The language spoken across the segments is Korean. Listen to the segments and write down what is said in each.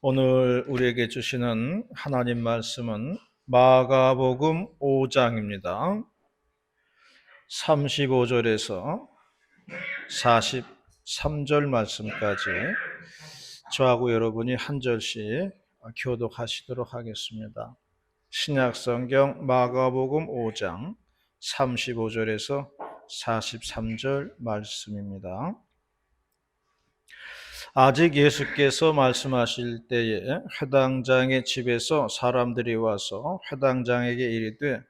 오늘 우리에게 주시는 하나님 말씀은 마가복음 5장입니다. 35절에서 43절 말씀까지 저하고 여러분이 한 절씩 교독하시도록 하겠습니다. 신약성경 마가복음 5장 35절에서 43절 말씀입니다. 아직 예수께서 말씀하실 때에 회당장의 집에서 사람들이 와서 회당장에게 이르되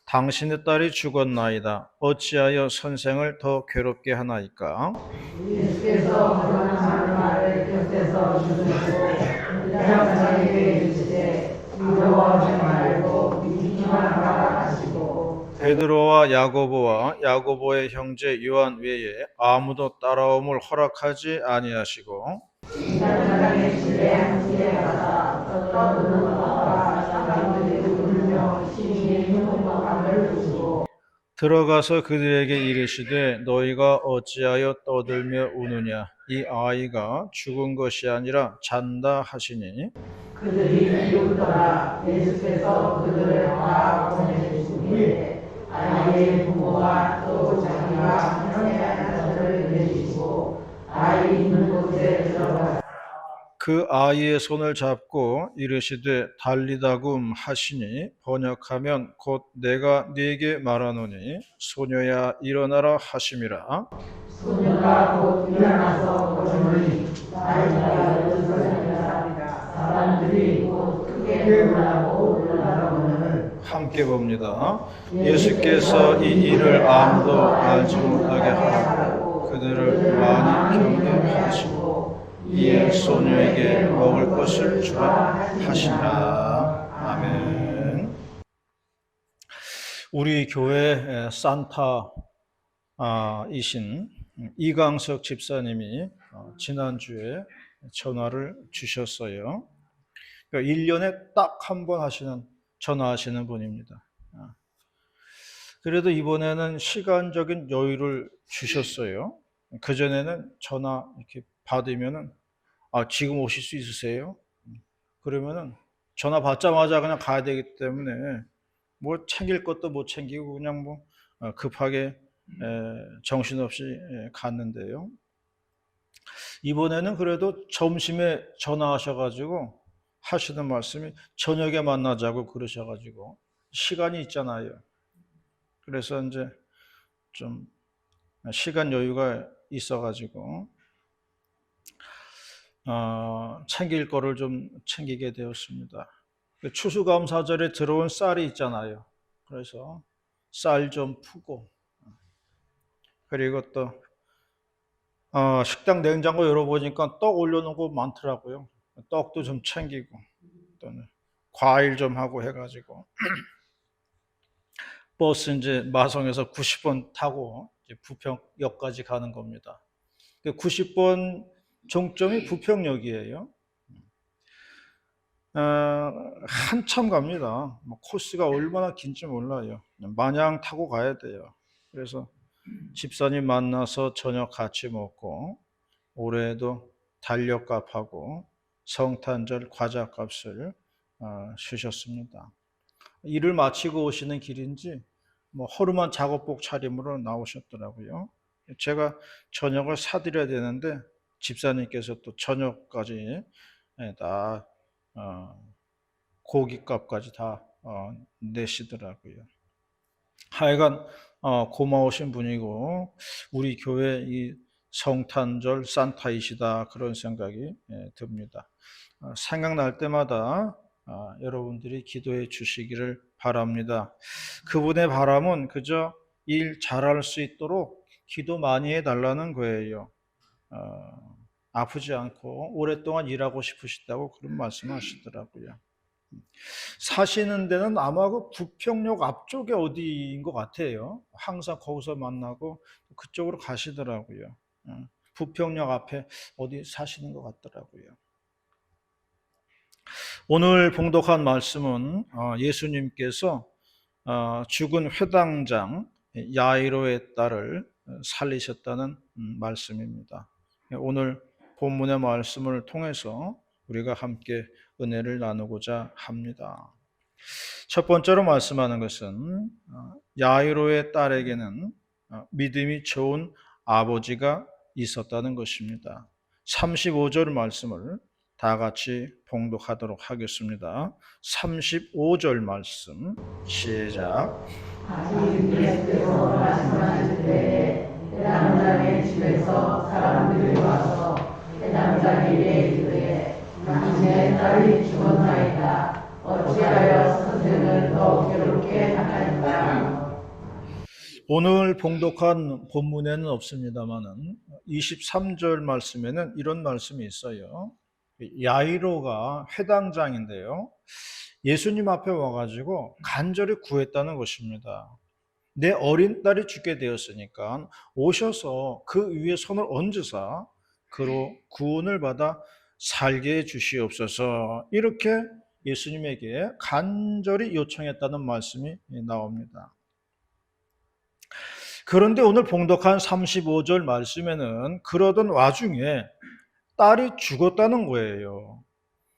당신의 딸이 죽었나이다. 어찌하여 선생을 더 괴롭게 하나이까? 예수께서 하는 말을 곁에서 주시고 회당장에게 이르시되 두려워하지 말고 믿기만 하라 하시고 베드로와 야고보와 야고보의 형제 요한 외에 아무도 따라옴을 허락하지 아니하시고 회당장의 집에 함께 가서 떠드는 것과 사람들이 울며 심히 흉흉함을 주시고 들어가서 그들에게 이르시되 너희가 어찌하여 떠들며 우느냐? 이 아이가 죽은 것이 아니라 잔다 하시니 그들이 비웃더라. 예수께서 그들을 다 보내주시니 아이의 부모와 또 자기가 항해한 자들을 내주시고 아이 있는 곳에 들어가 그 아이의 손을 잡고 이르시되 달리다굼 하시니 번역하면 곧 내가 네게 말하노니 소녀야 일어나라 하심이라. 소녀가 곧 일어나서 걸으니 나이가 8살이라. 사람들이 곧 크게 놀라고 올라가거늘 함께 봅니다. 예수께서 이 일을 아무도 알지 못하게 하고 그들을 많이 경계하시고 이에 소녀에게 먹을 것을 주라 하시니라. 아멘. 우리 교회 산타이신 이강석 집사님이 지난주에 전화를 주셨어요. 1년에 딱 한 번 전화하시는 분입니다. 그래도 이번에는 시간적인 여유를 주셨어요. 그전에는 전화 이렇게 받으면은 지금 오실 수 있으세요? 그러면은 전화 받자마자 그냥 가야 되기 때문에 뭐 챙길 것도 못 챙기고 그냥 뭐 급하게 정신없이 갔는데요. 이번에는 그래도 점심에 전화하셔가지고 하시는 말씀이 저녁에 만나자고 그러셔가지고 시간이 있잖아요. 그래서 이제 좀 시간 여유가 있어가지고 챙길 거를 좀 챙기게 되었습니다. 추수감사절에 들어온 쌀이 있잖아요. 그래서 쌀 좀 푸고 그리고 또 식당 냉장고 열어보니까 떡 올려놓은 거 많더라고요. 떡도 좀 챙기고 또는 과일 좀 하고 해가지고 버스 이제 마성에서 90번 타고 이제 부평역까지 가는 겁니다. 90번 종점이 부평역이에요. 한참 갑니다. 코스가 얼마나 긴지 몰라요. 마냥 타고 가야 돼요. 그래서 집사님 만나서 저녁 같이 먹고 올해도 달력값하고 성탄절 과자값을 주셨습니다. 일을 마치고 오시는 길인지 허름한 작업복 차림으로 나오셨더라고요. 제가 저녁을 사드려야 되는데 집사님께서 또 저녁까지 다 고깃값까지 다 내시더라고요. 하여간 고마우신 분이고 우리 교회 이 성탄절 산타이시다 그런 생각이 듭니다. 생각날 때마다 여러분들이 기도해 주시기를 바랍니다. 그분의 바람은 그저 일 잘할 수 있도록 기도 많이 해달라는 거예요. 아프지 않고 오랫동안 일하고 싶으시다고 그런 말씀하시더라고요. 사시는 데는 아마 그 부평역 앞쪽에 어디인 것 같아요. 항상 거기서 만나고 그쪽으로 가시더라고요. 부평역 앞에 어디 사시는 것 같더라고요. 오늘 봉독한 말씀은 예수님께서 죽은 회당장 야이로의 딸을 살리셨다는 말씀입니다. 오늘 본문의 말씀을 통해서 우리가 함께 은혜를 나누고자 합니다. 첫 번째로 말씀하는 것은 야이로의 딸에게는 믿음이 좋은 아버지가 있었다는 것입니다. 35절 말씀을 다 같이 봉독하도록 하겠습니다. 35절 말씀 시작. 아직 예수께서 말씀하실 때에 해당장의 집에서 사람들이 와서 해당장에게 이르되 당신의 딸이 죽었나이다. 어찌하여 선생을 더욱 괴롭게 하나이까. 오늘 봉독한 본문에는 없습니다만은 23절 말씀에는 이런 말씀이 있어요. 야이로가 회당장인데요. 예수님 앞에 와가지고 간절히 구했다는 것입니다. 내 어린 딸이 죽게 되었으니까 오셔서 그 위에 손을 얹으사 그로 구원을 받아 살게 해 주시옵소서. 이렇게 예수님에게 간절히 요청했다는 말씀이 나옵니다. 그런데 오늘 봉독한 35절 말씀에는 그러던 와중에 딸이 죽었다는 거예요.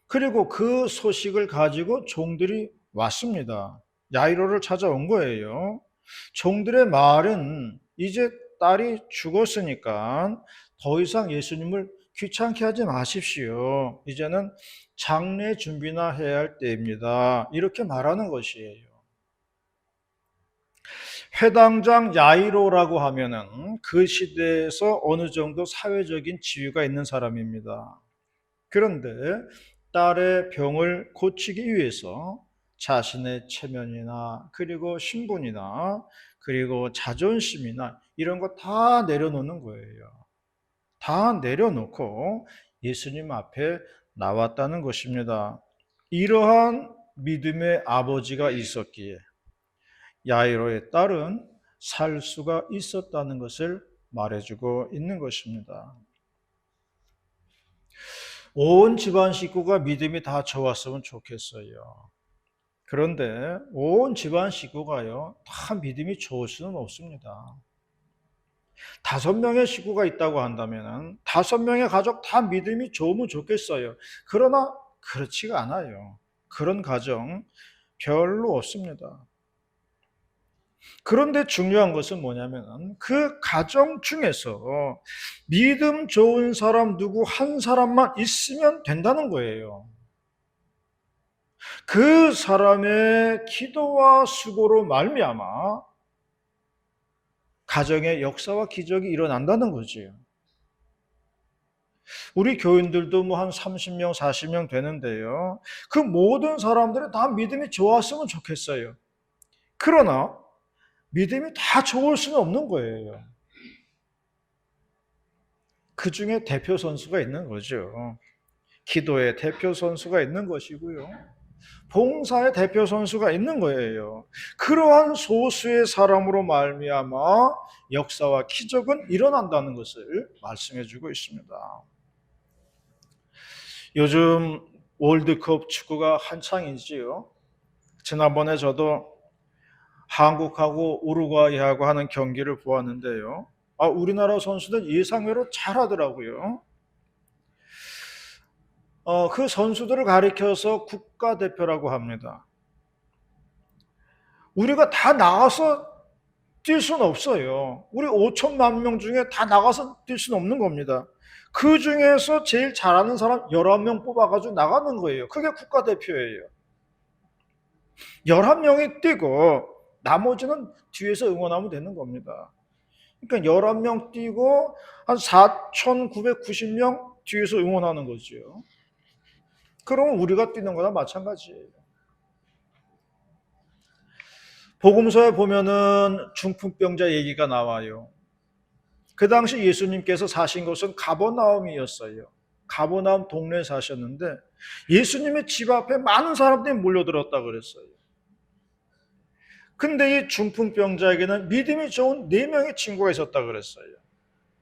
그리고 그 소식을 가지고 종들이 왔습니다. 야이로를 찾아온 거예요. 종들의 말은 이제 딸이 죽었으니까 더 이상 예수님을 귀찮게 하지 마십시오. 이제는 장례 준비나 해야 할 때입니다. 이렇게 말하는 것이에요. 회당장 야이로라고 하면은 그 시대에서 어느 정도 사회적인 지위가 있는 사람입니다. 그런데 딸의 병을 고치기 위해서 자신의 체면이나 그리고 신분이나 그리고 자존심이나 이런 거 다 내려놓는 거예요. 다 내려놓고 예수님 앞에 나왔다는 것입니다. 이러한 믿음의 아버지가 있었기에 야이로의 딸은 살 수가 있었다는 것을 말해주고 있는 것입니다. 온 집안 식구가 믿음이 다 좋았으면 좋겠어요. 그런데 온 집안 식구가요, 다 믿음이 좋을 수는 없습니다. 5명의 식구가 있다고 한다면 5명의 가족 다 믿음이 좋으면 좋겠어요. 그러나 그렇지가 않아요. 그런 가정 별로 없습니다. 그런데 중요한 것은 뭐냐면 그 가정 중에서 믿음 좋은 사람 누구 한 사람만 있으면 된다는 거예요. 그 사람의 기도와 수고로 말미암아 가정의 역사와 기적이 일어난다는 거지요. 우리 교인들도 뭐 한 30명, 40명 되는데요. 그 모든 사람들이 다 믿음이 좋았으면 좋겠어요. 그러나 믿음이 다 좋을 수는 없는 거예요. 그 중에 대표 선수가 있는 거죠. 기도의 대표 선수가 있는 것이고요. 봉사의 대표 선수가 있는 거예요. 그러한 소수의 사람으로 말미암아 역사와 기적은 일어난다는 것을 말씀해 주고 있습니다. 요즘 월드컵 축구가 한창이지요. 지난번에 저도 한국하고 우루과이하고 하는 경기를 보았는데요. 우리나라 선수들 예상외로 잘하더라고요. 그 선수들을 가리켜서 국가대표라고 합니다. 우리가 다 나가서 뛸 수는 없어요. 우리 5천만 명 중에 다 나가서 뛸 수는 없는 겁니다. 그 중에서 제일 잘하는 사람 11명 뽑아가지고 나가는 거예요. 그게 국가대표예요. 11명이 뛰고 나머지는 뒤에서 응원하면 되는 겁니다. 그러니까 11명 뛰고 한 4,990명 뒤에서 응원하는 거죠. 그러면 우리가 뛰는 거나 마찬가지예요. 복음서에 보면은 중풍병자 얘기가 나와요. 그 당시 예수님께서 사신 곳은 가버나움이었어요. 가버나움 동네에 사셨는데 예수님의 집 앞에 많은 사람들이 몰려들었다 그랬어요. 근데 이 중풍병자에게는 믿음이 좋은 4명의 친구가 있었다 그랬어요.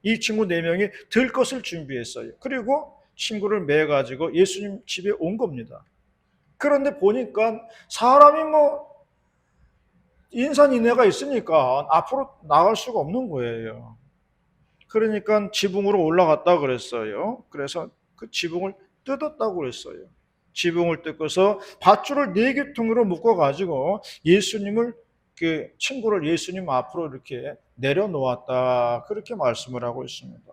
이 친구 4명이 들 것을 준비했어요. 그리고 친구를 매가지고 예수님 집에 온 겁니다. 그런데 보니까 사람이 인산인해가 있으니까 앞으로 나갈 수가 없는 거예요. 그러니까 지붕으로 올라갔다 그랬어요. 그래서 그 지붕을 뜯었다고 그랬어요. 지붕을 뜯고서 밧줄을 4개통으로 묶어가지고 예수님을, 그 친구를 예수님 앞으로 이렇게 내려놓았다. 그렇게 말씀을 하고 있습니다.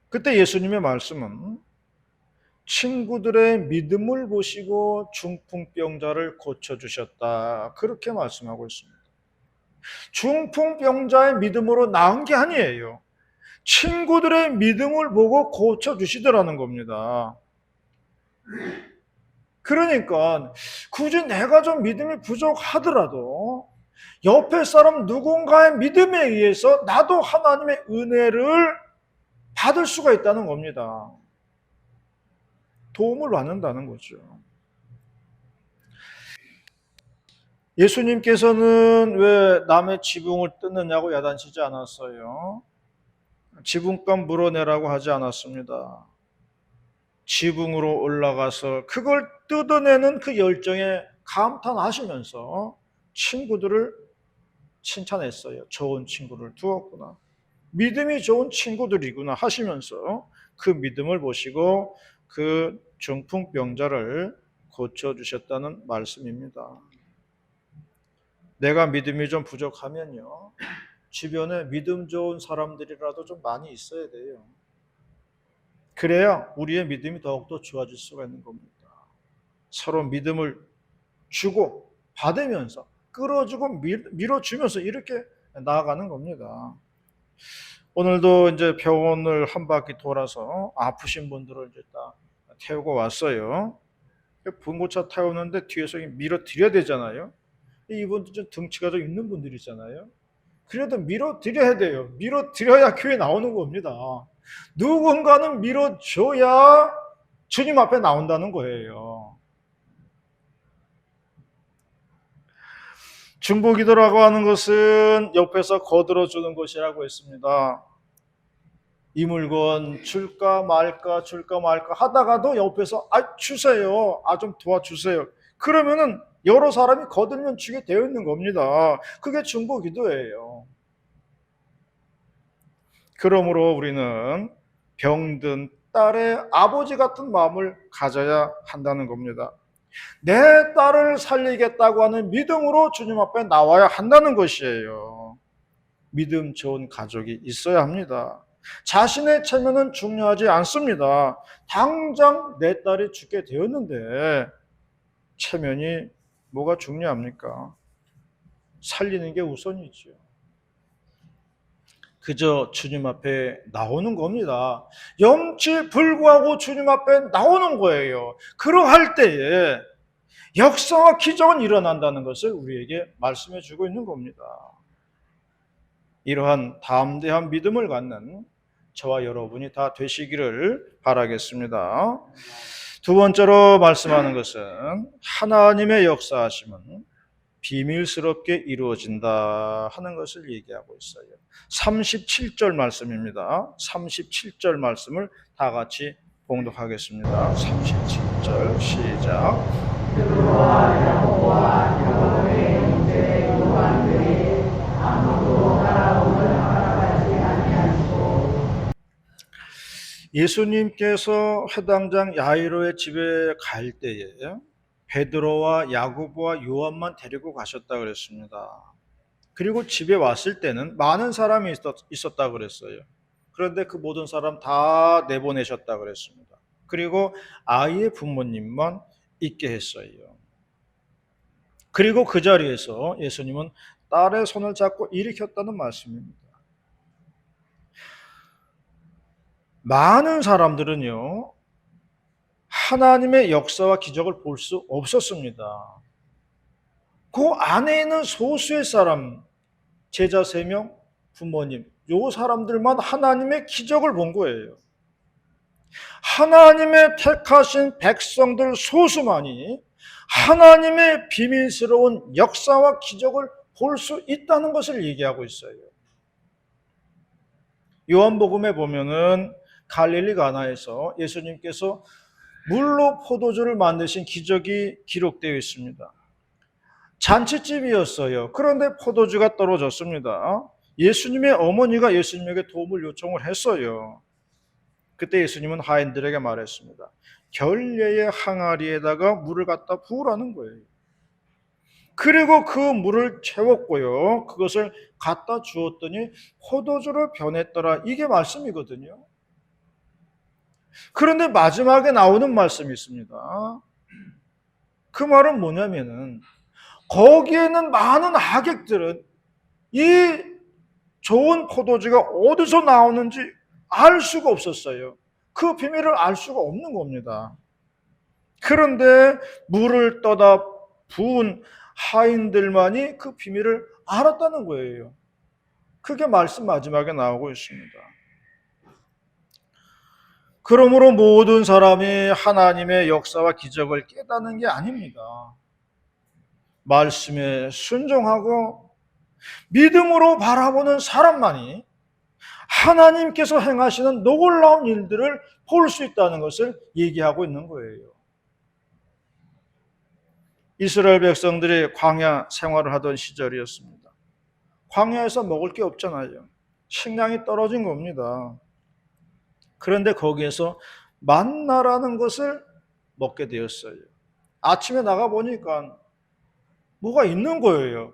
그때 예수님의 말씀은 친구들의 믿음을 보시고 중풍병자를 고쳐주셨다. 그렇게 말씀하고 있습니다. 중풍병자의 믿음으로 나은 게 아니에요. 친구들의 믿음을 보고 고쳐주시더라는 겁니다. 그러니까 굳이 내가 좀 믿음이 부족하더라도 옆에 사람 누군가의 믿음에 의해서 나도 하나님의 은혜를 받을 수가 있다는 겁니다. 도움을 받는다는 거죠. 예수님께서는 왜 남의 지붕을 뜯느냐고 야단치지 않았어요. 지붕값 물어내라고 하지 않았습니다. 지붕으로 올라가서 그걸 뜯어내는 그 열정에 감탄하시면서 친구들을 칭찬했어요. 좋은 친구를 두었구나. 믿음이 좋은 친구들이구나 하시면서 그 믿음을 보시고 그 중풍병자를 고쳐주셨다는 말씀입니다. 내가 믿음이 좀 부족하면요, 주변에 믿음 좋은 사람들이라도 좀 많이 있어야 돼요. 그래야 우리의 믿음이 더욱더 좋아질 수가 있는 겁니다. 서로 믿음을 주고 받으면서 끌어주고 밀어주면서 이렇게 나아가는 겁니다. 오늘도 이제 병원을 한 바퀴 돌아서 아프신 분들을 이제 딱 태우고 왔어요. 분고차 태우는데 뒤에서 밀어 드려야 되잖아요. 이분들 좀 등치가 좀 있는 분들이잖아요. 그래도 밀어 드려야 돼요. 밀어 드려야 교회 나오는 겁니다. 누군가는 밀어줘야 주님 앞에 나온다는 거예요. 중보기도라고 하는 것은 옆에서 거들어주는 것이라고 했습니다. 이 물건 줄까 말까 하다가도 옆에서 주세요. 좀 도와주세요. 그러면은 여러 사람이 거들면 주게 되어 있는 겁니다. 그게 중보기도예요. 그러므로 우리는 병든 딸의 아버지 같은 마음을 가져야 한다는 겁니다. 내 딸을 살리겠다고 하는 믿음으로 주님 앞에 나와야 한다는 것이에요. 믿음 좋은 가족이 있어야 합니다. 자신의 체면은 중요하지 않습니다. 당장 내 딸이 죽게 되었는데 체면이 뭐가 중요합니까? 살리는 게 우선이죠. 그저 주님 앞에 나오는 겁니다. 염치불구하고 주님 앞에 나오는 거예요. 그러할 때에 역사와 기적은 일어난다는 것을 우리에게 말씀해 주고 있는 겁니다. 이러한 담대한 믿음을 갖는 저와 여러분이 다 되시기를 바라겠습니다. 두 번째로 말씀하는 것은 하나님의 역사하심은 비밀스럽게 이루어진다 하는 것을 얘기하고 있어요. 37절 말씀입니다. 37절 말씀을 다 같이 봉독하겠습니다. 37절 시작. 예수님께서 회당장 야이로의 집에 갈 때에 베드로와 야고보와 요한만 데리고 가셨다 그랬습니다. 그리고 집에 왔을 때는 많은 사람이 있었다 그랬어요. 그런데 그 모든 사람 다 내보내셨다 그랬습니다. 그리고 아이의 부모님만 있게 했어요. 그리고 그 자리에서 예수님은 딸의 손을 잡고 일으켰다는 말씀입니다. 많은 사람들은요, 하나님의 역사와 기적을 볼 수 없었습니다. 그 안에 있는 소수의 사람, 제자 3명, 부모님, 요 사람들만 하나님의 기적을 본 거예요. 하나님의 택하신 백성들 소수만이 하나님의 비밀스러운 역사와 기적을 볼 수 있다는 것을 얘기하고 있어요. 요한복음에 보면은 갈릴리 가나에서 예수님께서 물로 포도주를 만드신 기적이 기록되어 있습니다. 잔치집이었어요. 그런데 포도주가 떨어졌습니다. 예수님의 어머니가 예수님에게 도움을 요청을 했어요. 그때 예수님은 하인들에게 말했습니다. 결례의 항아리에다가 물을 갖다 부으라는 거예요. 그리고 그 물을 채웠고요. 그것을 갖다 주었더니 포도주로 변했더라. 이게 말씀이거든요. 그런데 마지막에 나오는 말씀이 있습니다. 그 말은 뭐냐면은 거기에 있는 많은 하객들은 이 좋은 포도주가 어디서 나오는지 알 수가 없었어요. 그 비밀을 알 수가 없는 겁니다. 그런데 물을 떠다 부은 하인들만이 그 비밀을 알았다는 거예요. 그게 말씀 마지막에 나오고 있습니다. 그러므로 모든 사람이 하나님의 역사와 기적을 깨닫는 게 아닙니다. 말씀에 순종하고 믿음으로 바라보는 사람만이 하나님께서 행하시는 놀라운 일들을 볼 수 있다는 것을 얘기하고 있는 거예요. 이스라엘 백성들이 광야 생활을 하던 시절이었습니다. 광야에서 먹을 게 없잖아요. 식량이 떨어진 겁니다. 그런데 거기에서 만나라는 것을 먹게 되었어요. 아침에 나가 보니까 뭐가 있는 거예요.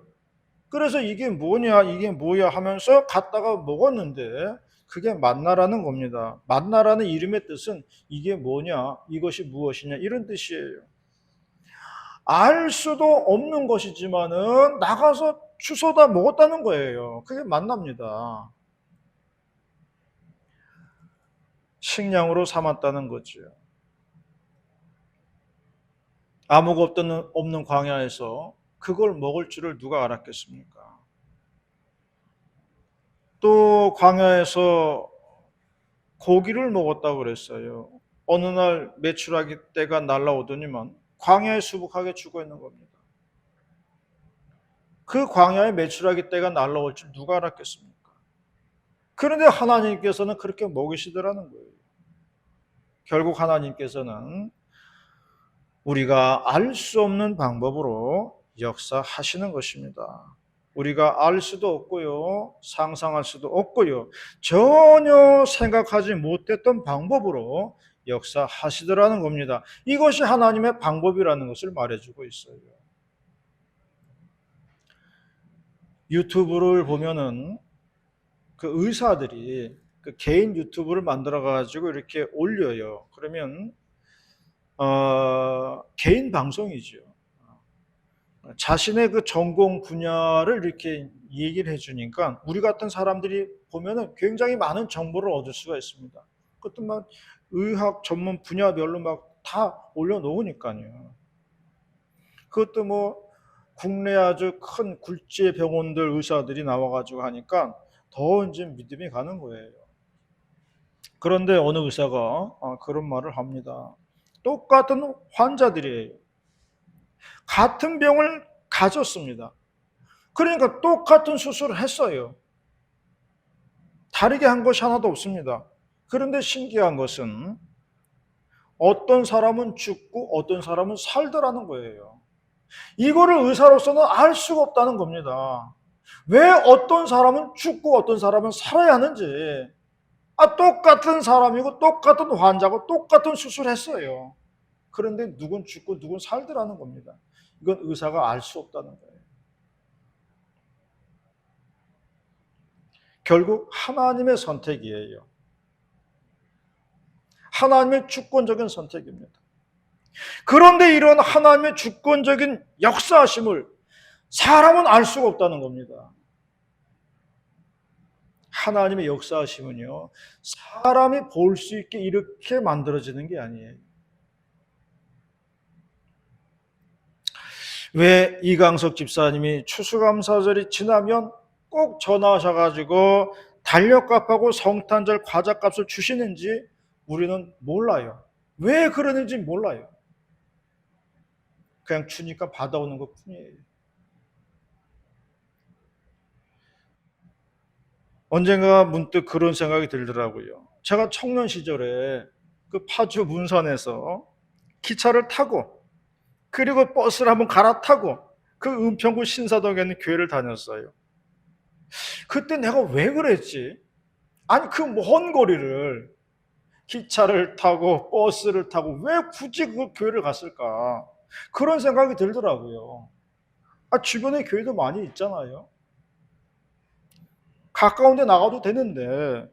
그래서 이게 뭐냐, 이게 뭐야 하면서 갔다가 먹었는데 그게 만나라는 겁니다. 만나라는 이름의 뜻은 이게 뭐냐, 이것이 무엇이냐 이런 뜻이에요. 알 수도 없는 것이지만은 나가서 주워다 먹었다는 거예요. 그게 만납니다. 식량으로 삼았다는 거죠. 아무것도 없는 광야에서 그걸 먹을 줄을 누가 알았겠습니까? 또 광야에서 고기를 먹었다고 그랬어요. 어느 날 메추라기 떼가 날라오더니만 광야에 수북하게 죽어 있는 겁니다. 그 광야에 메추라기 떼가 날라올 줄 누가 알았겠습니까? 그런데 하나님께서는 그렇게 먹이시더라는 거예요. 결국 하나님께서는 우리가 알 수 없는 방법으로 역사하시는 것입니다. 우리가 알 수도 없고요, 상상할 수도 없고요, 전혀 생각하지 못했던 방법으로 역사하시더라는 겁니다. 이것이 하나님의 방법이라는 것을 말해주고 있어요. 유튜브를 보면은 그 의사들이 그 개인 유튜브를 만들어 가지고 이렇게 올려요. 그러면 개인 방송이죠. 자신의 그 전공 분야를 이렇게 얘기를 해주니까 우리 같은 사람들이 보면은 굉장히 많은 정보를 얻을 수가 있습니다. 그것도 막 의학 전문 분야별로 막 다 올려놓으니까요. 그것도 뭐 국내 아주 큰 굴지의 병원들 의사들이 나와가지고 하니까 더 이제 믿음이 가는 거예요. 그런데 어느 의사가 그런 말을 합니다. 똑같은 환자들이에요. 같은 병을 가졌습니다. 그러니까 똑같은 수술을 했어요. 다르게 한 것이 하나도 없습니다. 그런데 신기한 것은 어떤 사람은 죽고 어떤 사람은 살더라는 거예요. 이거를 의사로서는 알 수가 없다는 겁니다. 왜 어떤 사람은 죽고 어떤 사람은 살아야 하는지. 똑같은 사람이고 똑같은 환자고 똑같은 수술했어요. 그런데 누군 죽고 누군 살더라는 겁니다. 이건 의사가 알 수 없다는 거예요. 결국 하나님의 선택이에요. 하나님의 주권적인 선택입니다. 그런데 이런 하나님의 주권적인 역사하심을 사람은 알 수가 없다는 겁니다. 하나님의 역사하심은요, 사람이 볼 수 있게 이렇게 만들어지는 게 아니에요. 왜 이강석 집사님이 추수감사절이 지나면 꼭 전화하셔가지고 달력값하고 성탄절 과자값을 주시는지 우리는 몰라요. 왜 그러는지 몰라요. 그냥 주니까 받아오는 것 뿐이에요. 언젠가 문득 그런 생각이 들더라고요. 제가 청년 시절에 그 파주 문선에서 기차를 타고 그리고 버스를 한번 갈아타고 그 은평구 신사동에 있는 교회를 다녔어요. 그때 내가 왜 그랬지? 아니 그 먼 거리를 기차를 타고 버스를 타고 왜 굳이 그 교회를 갔을까? 그런 생각이 들더라고요. 주변에 교회도 많이 있잖아요. 가까운 데 나가도 되는데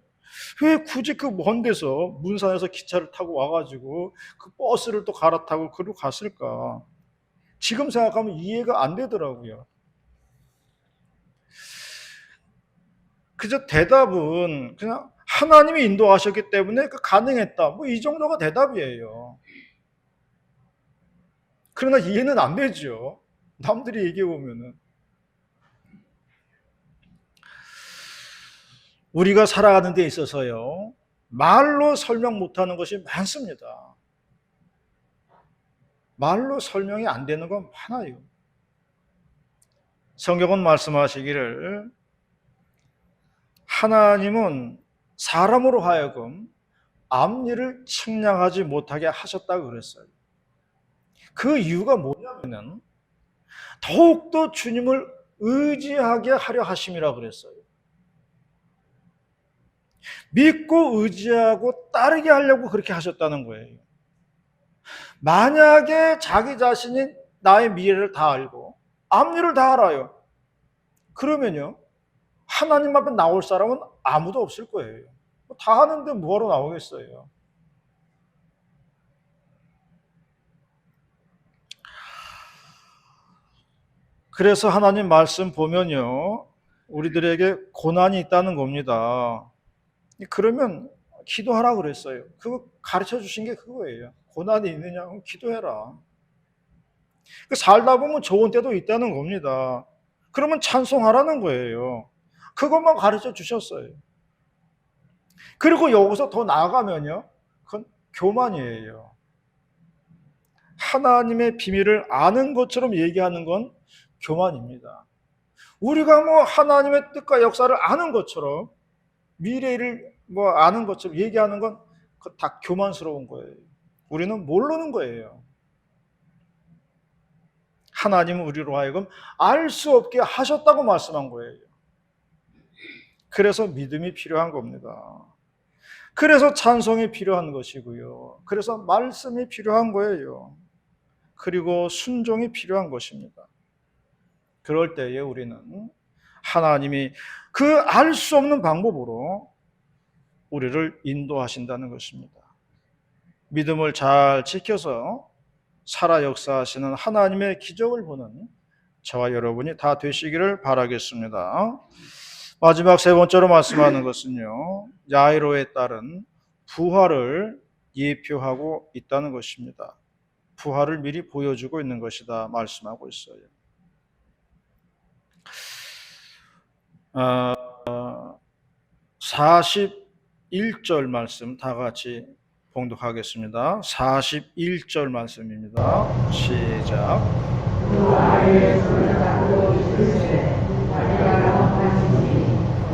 왜 굳이 그 먼 데서 문산에서 기차를 타고 와가지고 그 버스를 또 갈아타고 그리고 갔을까? 지금 생각하면 이해가 안 되더라고요. 그저 대답은 그냥 하나님이 인도하셨기 때문에 가능했다. 뭐 이 정도가 대답이에요. 그러나 이해는 안 되죠. 남들이 얘기해 보면은. 우리가 살아가는 데 있어서요. 말로 설명 못하는 것이 많습니다. 말로 설명이 안 되는 건 많아요. 성경은 말씀하시기를 하나님은 사람으로 하여금 앞니를 측량하지 못하게 하셨다고 그랬어요. 그 이유가 뭐냐면은 더욱더 주님을 의지하게 하려 하심이라 그랬어요. 믿고 의지하고 따르게 하려고 그렇게 하셨다는 거예요. 만약에 자기 자신이 나의 미래를 다 알고 앞니를 다 알아요. 그러면요. 하나님 앞에 나올 사람은 아무도 없을 거예요. 다 하는데 뭐하러 나오겠어요. 그래서 하나님 말씀 보면요. 우리들에게 고난이 있다는 겁니다. 그러면 기도하라 그랬어요. 그거 가르쳐 주신 게 그거예요. 고난이 있느냐? 기도해라. 살다 보면 좋은 때도 있다는 겁니다. 그러면 찬송하라는 거예요. 그것만 가르쳐 주셨어요. 그리고 여기서 더 나아가면요. 그건 교만이에요. 하나님의 비밀을 아는 것처럼 얘기하는 건 교만입니다. 우리가 뭐 하나님의 뜻과 역사를 아는 것처럼 미래를 뭐 아는 것처럼 얘기하는 건 다 교만스러운 거예요. 우리는 모르는 거예요. 하나님은 우리로 하여금 알 수 없게 하셨다고 말씀한 거예요. 그래서 믿음이 필요한 겁니다. 그래서 찬송이 필요한 것이고요. 그래서 말씀이 필요한 거예요. 그리고 순종이 필요한 것입니다. 그럴 때에 우리는 하나님이 그 알 수 없는 방법으로 우리를 인도하신다는 것입니다. 믿음을 잘 지켜서 살아 역사하시는 하나님의 기적을 보는 저와 여러분이 다 되시기를 바라겠습니다. 마지막 세 번째로 말씀하는 것은요. 야이로의 딸은 부활을 예표하고 있다는 것입니다. 부활을 미리 보여주고 있는 것이다 말씀하고 있어요. 41절 말씀 다 같이 봉독하겠습니다. 41절 말씀입니다. 시작. 그 아이의 손을 잡고 이르시되 자기가 원하시니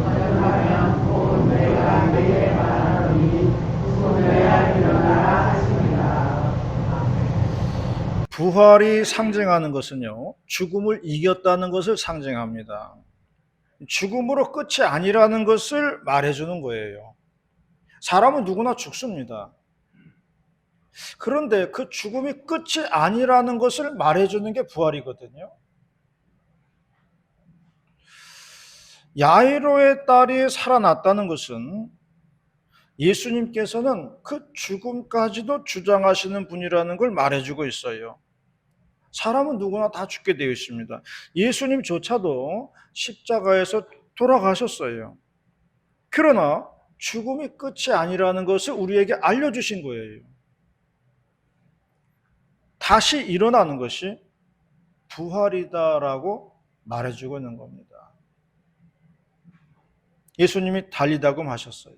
거듭하면 곧 내가 내게 말하노니 소녀야 일어나라 하시니라. 부활이 상징하는 것은요, 죽음을 이겼다는 것을 상징합니다. 죽음으로 끝이 아니라는 것을 말해주는 거예요. 사람은 누구나 죽습니다. 그런데 그 죽음이 끝이 아니라는 것을 말해주는 게 부활이거든요. 야이로의 딸이 살아났다는 것은 예수님께서는 그 죽음까지도 주장하시는 분이라는 걸 말해주고 있어요. 사람은 누구나 다 죽게 되어 있습니다. 예수님조차도 십자가에서 돌아가셨어요. 그러나 죽음이 끝이 아니라는 것을 우리에게 알려주신 거예요. 다시 일어나는 것이 부활이다라고 말해주고 있는 겁니다. 예수님이 달리다금 하셨어요.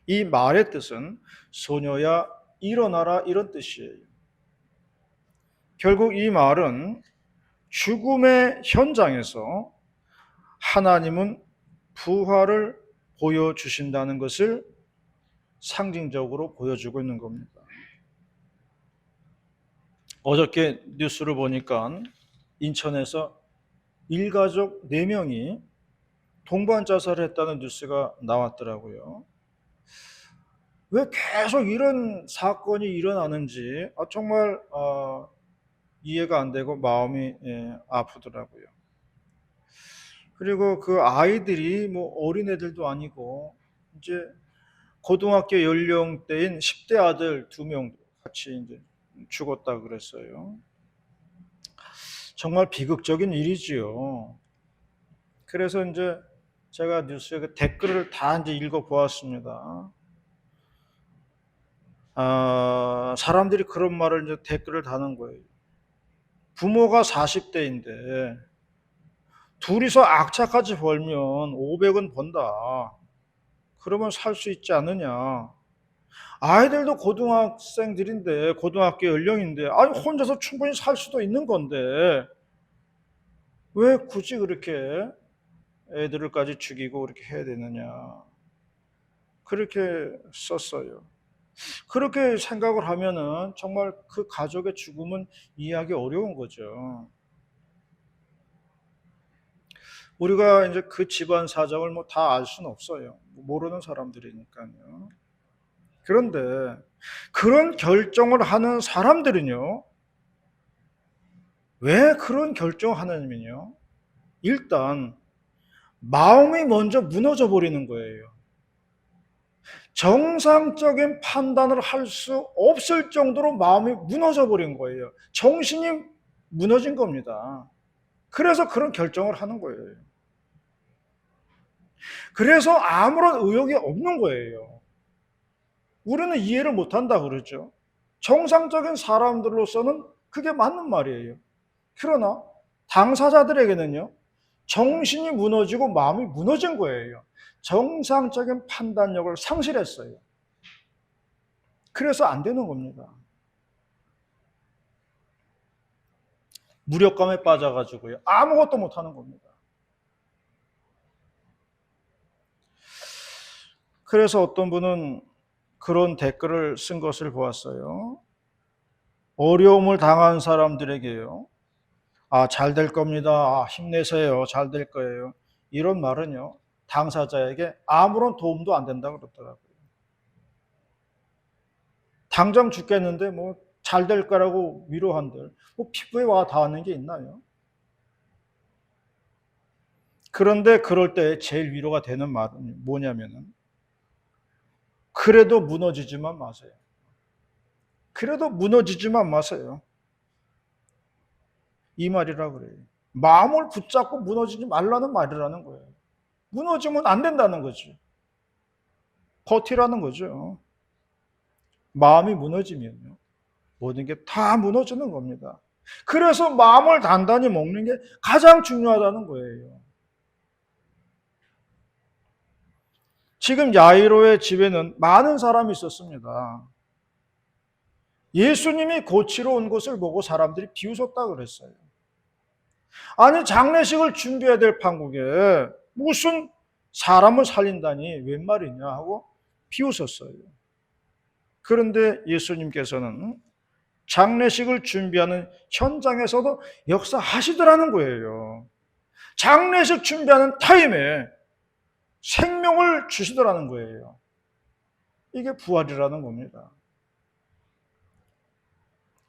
이 말의 뜻은 소녀야 일어나라 이런 뜻이에요. 결국 이 말은 죽음의 현장에서 하나님은 부활을 보여주신다는 것을 상징적으로 보여주고 있는 겁니다. 어저께 뉴스를 보니까 인천에서 일가족 4명이 동반 자살을 했다는 뉴스가 나왔더라고요. 왜 계속 이런 사건이 일어나는지 정말 이해가 안 되고 마음이 아프더라고요. 그리고 그 아이들이 뭐 어린애들도 아니고 이제 고등학교 연령대인 10대 아들 2명 같이 이제 죽었다 그랬어요. 정말 비극적인 일이지요. 그래서 이제 제가 뉴스에 그 댓글을 다 이제 읽어 보았습니다. 사람들이 그런 말을 이제 댓글을 다는 거예요. 부모가 40대인데 둘이서 악착같이 벌면 500원 번다. 그러면 살 수 있지 않느냐. 아이들도 고등학생들인데, 고등학교 연령인데, 아니, 혼자서 충분히 살 수도 있는 건데, 왜 굳이 그렇게 애들까지 죽이고 그렇게 해야 되느냐. 그렇게 썼어요. 그렇게 생각을 하면은 정말 그 가족의 죽음은 이해하기 어려운 거죠. 우리가 이제 그 집안 사정을 뭐 다 알 수는 없어요. 모르는 사람들이니까요. 그런데 그런 결정을 하는 사람들은요, 왜 그런 결정을 하느냐면요, 일단 마음이 먼저 무너져 버리는 거예요. 정상적인 판단을 할 수 없을 정도로 마음이 무너져 버린 거예요. 정신이 무너진 겁니다. 그래서 그런 결정을 하는 거예요. 그래서 아무런 의욕이 없는 거예요. 우리는 이해를 못한다 그러죠. 정상적인 사람들로서는 그게 맞는 말이에요. 그러나 당사자들에게는요, 정신이 무너지고 마음이 무너진 거예요. 정상적인 판단력을 상실했어요. 그래서 안 되는 겁니다. 무력감에 빠져가지고요, 아무것도 못하는 겁니다. 그래서 어떤 분은 그런 댓글을 쓴 것을 보았어요. 어려움을 당한 사람들에게요, 잘 될 겁니다. 힘내세요. 잘 될 거예요. 이런 말은요, 당사자에게 아무런 도움도 안 된다고 그러더라고요. 당장 죽겠는데 뭐 잘 될 거라고 위로한들, 뭐 피부에 와 닿는 게 있나요? 그런데 그럴 때 제일 위로가 되는 말은 뭐냐면은, 그래도 무너지지만 마세요. 그래도 무너지지만 마세요. 이 말이라 그래요. 마음을 붙잡고 무너지지 말라는 말이라는 거예요. 무너지면 안 된다는 거지. 버티라는 거죠. 마음이 무너지면요, 모든 게 다 무너지는 겁니다. 그래서 마음을 단단히 먹는 게 가장 중요하다는 거예요. 지금 야이로의 집에는 많은 사람이 있었습니다. 예수님이 고치러 온 것을 보고 사람들이 비웃었다 그랬어요. 아니, 장례식을 준비해야 될 판국에 무슨 사람을 살린다니 웬 말이냐 하고 비웃었어요. 그런데 예수님께서는 장례식을 준비하는 현장에서도 역사하시더라는 거예요. 장례식 준비하는 타임에 생명을 주시더라는 거예요. 이게 부활이라는 겁니다.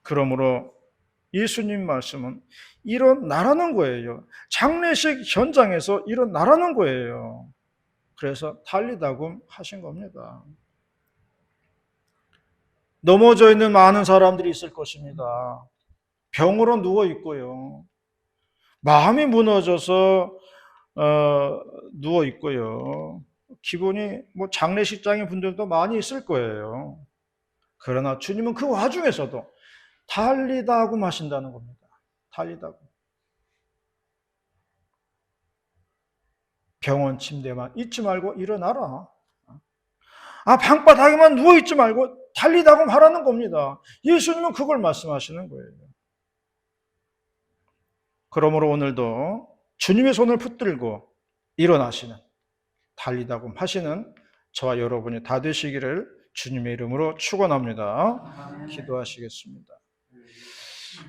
그러므로 예수님 말씀은 일어나라는 거예요. 장례식 현장에서 일어나라는 거예요. 그래서 달리다금 하신 겁니다. 넘어져 있는 많은 사람들이 있을 것입니다. 병으로 누워 있고요. 마음이 무너져서 누워 있고요. 기본이 뭐 장례식장의 분들도 많이 있을 거예요. 그러나 주님은 그 와중에서도 달리다고 하신다는 겁니다. 달리다고. 병원 침대만 있지 말고 일어나라. 방바닥에만 누워있지 말고 달리다고 하라는 겁니다. 예수님은 그걸 말씀하시는 거예요. 그러므로 오늘도 주님의 손을 붙들고 일어나시는, 달리다고 하시는 저와 여러분이 다 되시기를 주님의 이름으로 축원합니다. 기도하시겠습니다.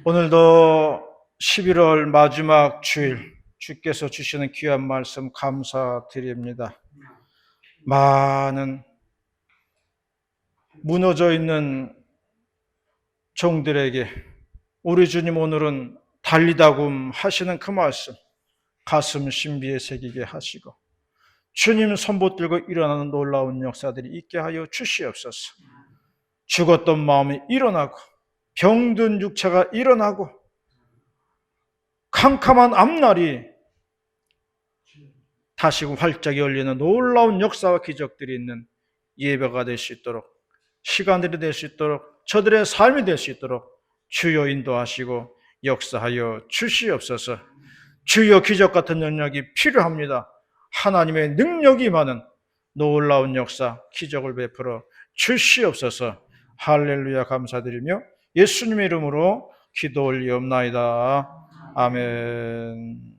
오늘도 11월 마지막 주일, 주께서 주시는 귀한 말씀 감사드립니다. 많은 무너져 있는 종들에게 우리 주님 오늘은 달리다굼 하시는 그 말씀 가슴 신비에 새기게 하시고 주님 손붙들고 일어나는 놀라운 역사들이 있게 하여 주시옵소서. 죽었던 마음이 일어나고 병든 육체가 일어나고 캄캄한 앞날이 다시금 활짝 열리는 놀라운 역사와 기적들이 있는 예배가 될 수 있도록 시간들이 될 수 있도록 저들의 삶이 될 수 있도록 주여 인도하시고 역사하여 주시옵소서. 주여 기적 같은 능력이 필요합니다. 하나님의 능력이 많은 놀라운 역사 기적을 베풀어 주시옵소서. 할렐루야 감사드리며 예수님의 이름으로 기도 올리옵나이다. 아멘.